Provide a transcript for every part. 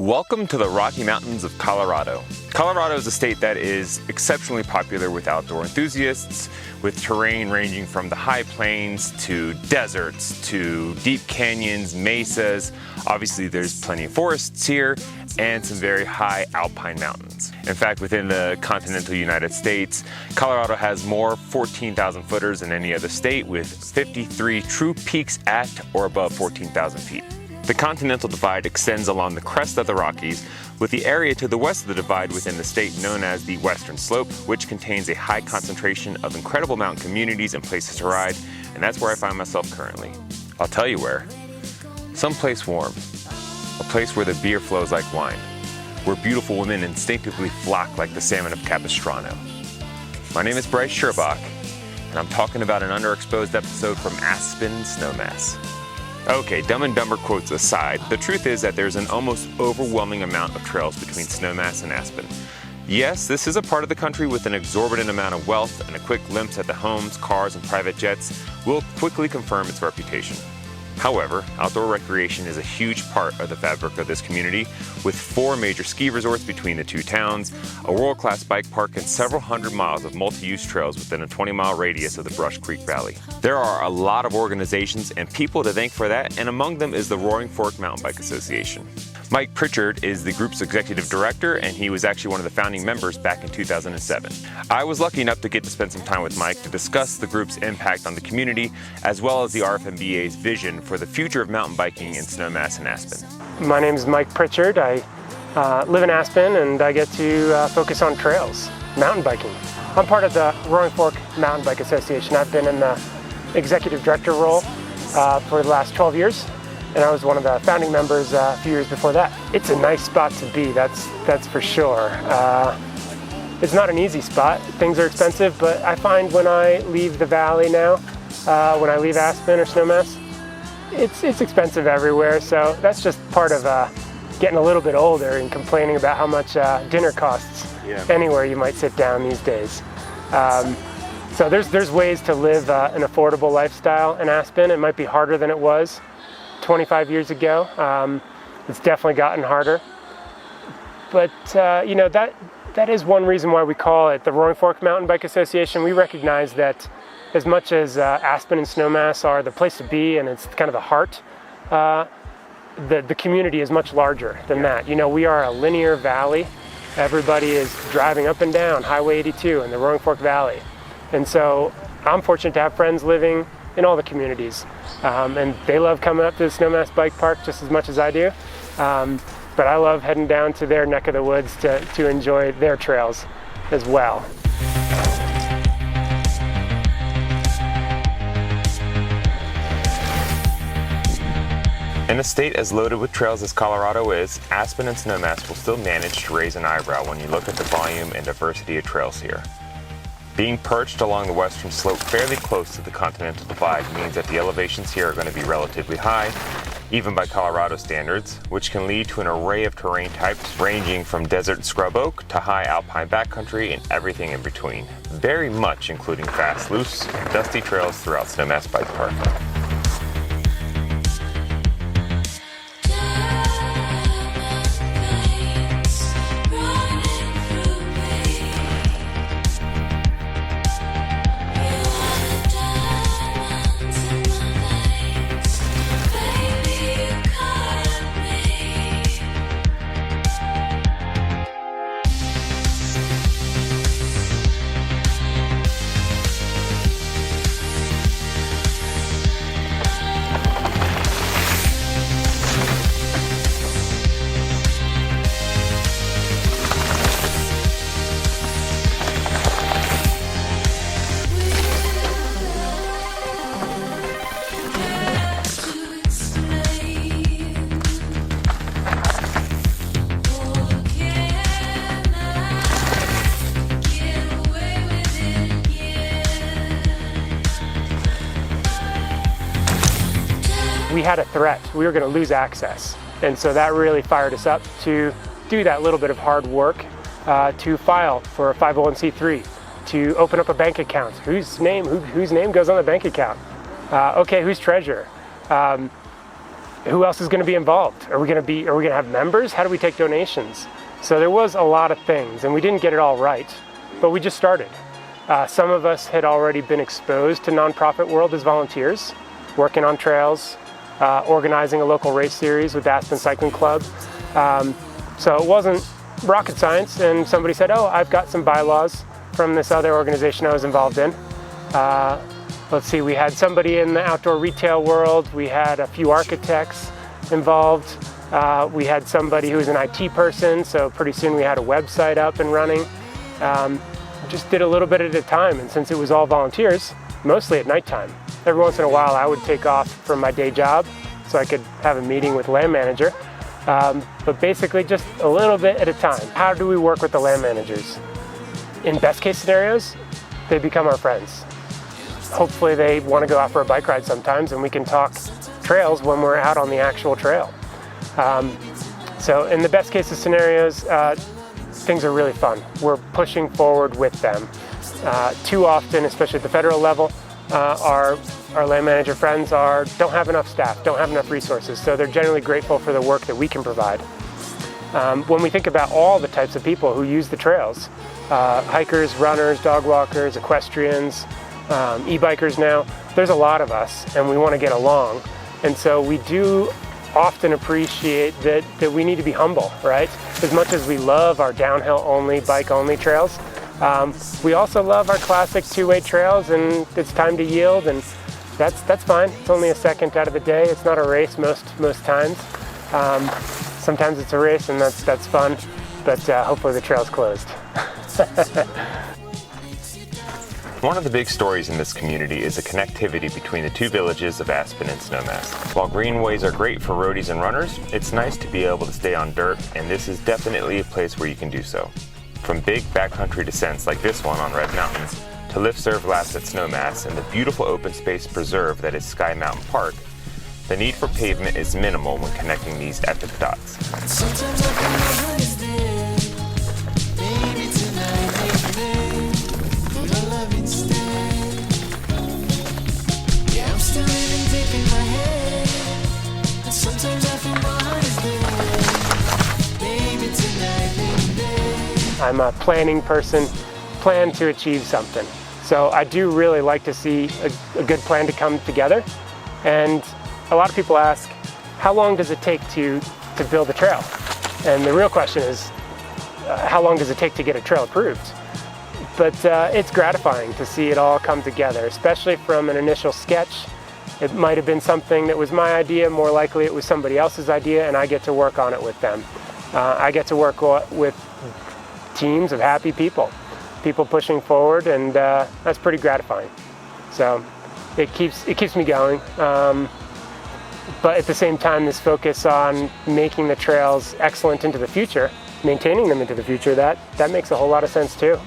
Welcome to the Rocky Mountains of Colorado. Colorado is a state that is exceptionally popular with outdoor enthusiasts, with terrain ranging from the high plains to deserts to deep canyons, mesas. Obviously there's plenty of forests here and some very high alpine mountains. In fact, within the continental United States, Colorado has more 14,000 footers than any other state, with 53 true peaks at or above 14,000 feet. The Continental Divide extends along the crest of the Rockies, with the area to the west of the divide within the state known as the Western Slope, which contains a high concentration of incredible mountain communities and places to ride, and that's where I find myself currently. I'll tell you where. Someplace warm. A place where the beer flows like wine, where beautiful women instinctively flock like the salmon of Capistrano. My name is Brice Shirbach, and I'm talking about an underexposed episode from Aspen Snowmass. Okay, Dumb and Dumber quotes aside, the truth is that there's an almost overwhelming amount of trails between Snowmass and Aspen. Yes, this is a part of the country with an exorbitant amount of wealth, and a quick glimpse at the homes, cars, and private jets will quickly confirm its reputation. However, outdoor recreation is a huge part of the fabric of this community, with 4 major ski resorts between the two towns, a world-class bike park, and several hundred miles of multi-use trails within a 20-mile radius of the Brush Creek Valley. There are a lot of organizations and people to thank for that, and among them is the Roaring Fork Mountain Bike Association. Mike Pritchard is the group's executive director, and he was actually one of the founding members back in 2007. I was lucky enough to get to spend some time with Mike to discuss the group's impact on the community, as well as the RFMBA's vision for the future of mountain biking in Snowmass and Aspen. My name is Mike Pritchard. I live in Aspen, and I get to focus on trails, mountain biking. I'm part of the Roaring Fork Mountain Bike Association. I've been in the executive director role for the last 12 years. And I was one of the founding members a few years before that. It's a nice spot to be, that's for sure. It's not an easy spot. Things are expensive, but I find when I leave the valley now, when I leave Aspen or Snowmass, it's expensive everywhere. So that's just part of getting a little bit older and complaining about how much dinner costs anywhere you might sit down these days. So there's ways to live an affordable lifestyle in Aspen. It might be harder than it was 25 years ago. It's definitely gotten harder. But you know, that is one reason why we call it the Roaring Fork Mountain Bike Association. We recognize that as much as Aspen and Snowmass are the place to be, and it's kind of the heart, the community is much larger than that. You know, we are a linear valley. Everybody is driving up and down Highway 82 in the Roaring Fork Valley. And so I'm fortunate to have friends living in all the communities. And they love coming up to the Snowmass Bike Park just as much as I do. But I love heading down to their neck of the woods to enjoy their trails as well. In a state as loaded with trails as Colorado is, Aspen and Snowmass will still manage to raise an eyebrow when you look at the volume and diversity of trails here. Being perched along the western slope fairly close to the Continental Divide means that the elevations here are going to be relatively high, even by Colorado standards, which can lead to an array of terrain types ranging from desert scrub oak to high alpine backcountry and everything in between, very much including fast, loose, and dusty trails throughout Snowmass Bike Park. We had a threat. We were going to lose access. And so that really fired us up to do that little bit of hard work to file for a 501c3, to open up a bank account. Whose name goes on the bank account? Okay, who's treasurer? who else is going to be involved? Are we going to have members? How do we take donations? So there was a lot of things, and we didn't get it all right, but we just started. Some of us had already been exposed to nonprofit world as volunteers, working on trails, organizing a local race series with Aspen Cycling Club. So it wasn't rocket science, and somebody said, oh, I've got some bylaws from this other organization I was involved in. Let's see, we had somebody in the outdoor retail world, we had a few architects involved, we had somebody who was an IT person, so pretty soon we had a website up and running. Just did a little bit at a time, and since it was all volunteers, mostly at nighttime. Every once in a while I would take off from my day job so I could have a meeting with the land manager, but basically just a little bit at a time. How do we work with the land managers? In best case scenarios, they become our friends. Hopefully they want to go out for a bike ride sometimes, and we can talk trails when we're out on the actual trail. So in the best case of scenarios, things are really fun. We're pushing forward with them. Too often, especially at the federal level, our land manager friends don't have enough staff, don't have enough resources, so they're generally grateful for the work that we can provide. When we think about all the types of people who use the trails, hikers, runners, dog walkers, equestrians, e-bikers now, there's a lot of us, and we want to get along. And so we do often appreciate that we need to be humble, right? As much as we love our downhill only, bike only trails, we also love our classic two-way trails, and it's time to yield, and that's fine. It's only a second out of the day. It's not a race most times. Sometimes it's a race, and that's fun, but hopefully the trail's closed. One of the big stories in this community is the connectivity between the two villages of Aspen and Snowmass. While greenways are great for roadies and runners, it's nice to be able to stay on dirt, and this is definitely a place where you can do so. From big backcountry descents like this one on Red Mountains, to lift-serve laps at Snowmass and the beautiful open space preserve that is Sky Mountain Park, the need for pavement is minimal when connecting these epic dots. I'm a planning person, plan to achieve something. So I do really like to see a good plan to come together. And a lot of people ask, how long does it take to build a trail? And the real question is, how long does it take to get a trail approved? But it's gratifying to see it all come together, especially from an initial sketch. It might have been something that was my idea, more likely it was somebody else's idea, and I get to work on it with them. I get to work with teams of happy people pushing forward, and that's pretty gratifying. So it keeps me going. But at the same time, this focus on making the trails excellent into the future, maintaining them into the future, that makes a whole lot of sense too.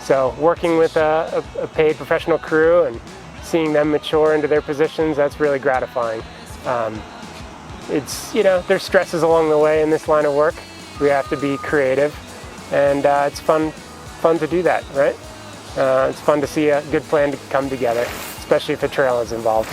So working with a paid professional crew and seeing them mature into their positions, that's really gratifying. It's, there's stresses along the way in this line of work. We have to be creative, and it's fun to do that, right? It's fun to see a good plan to come together, especially if a trail is involved.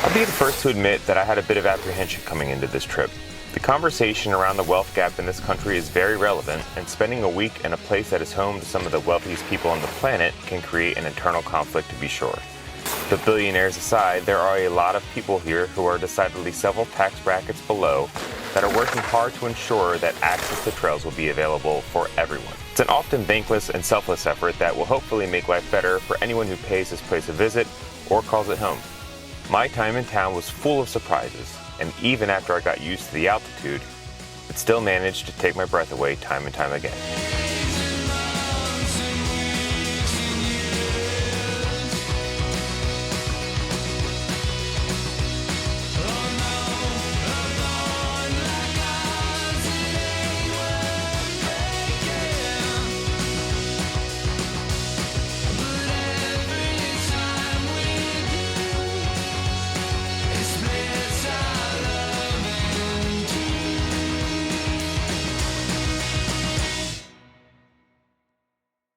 I'll be the first to admit that I had a bit of apprehension coming into this trip. The conversation around the wealth gap in this country is very relevant, and spending a week in a place that is home to some of the wealthiest people on the planet can create an internal conflict, to be sure. But billionaires aside, there are a lot of people here who are decidedly several tax brackets below that are working hard to ensure that access to trails will be available for everyone. It's an often thankless and selfless effort that will hopefully make life better for anyone who pays this place a visit or calls it home. My time in town was full of surprises, and even after I got used to the altitude, but still managed to take my breath away time and time again.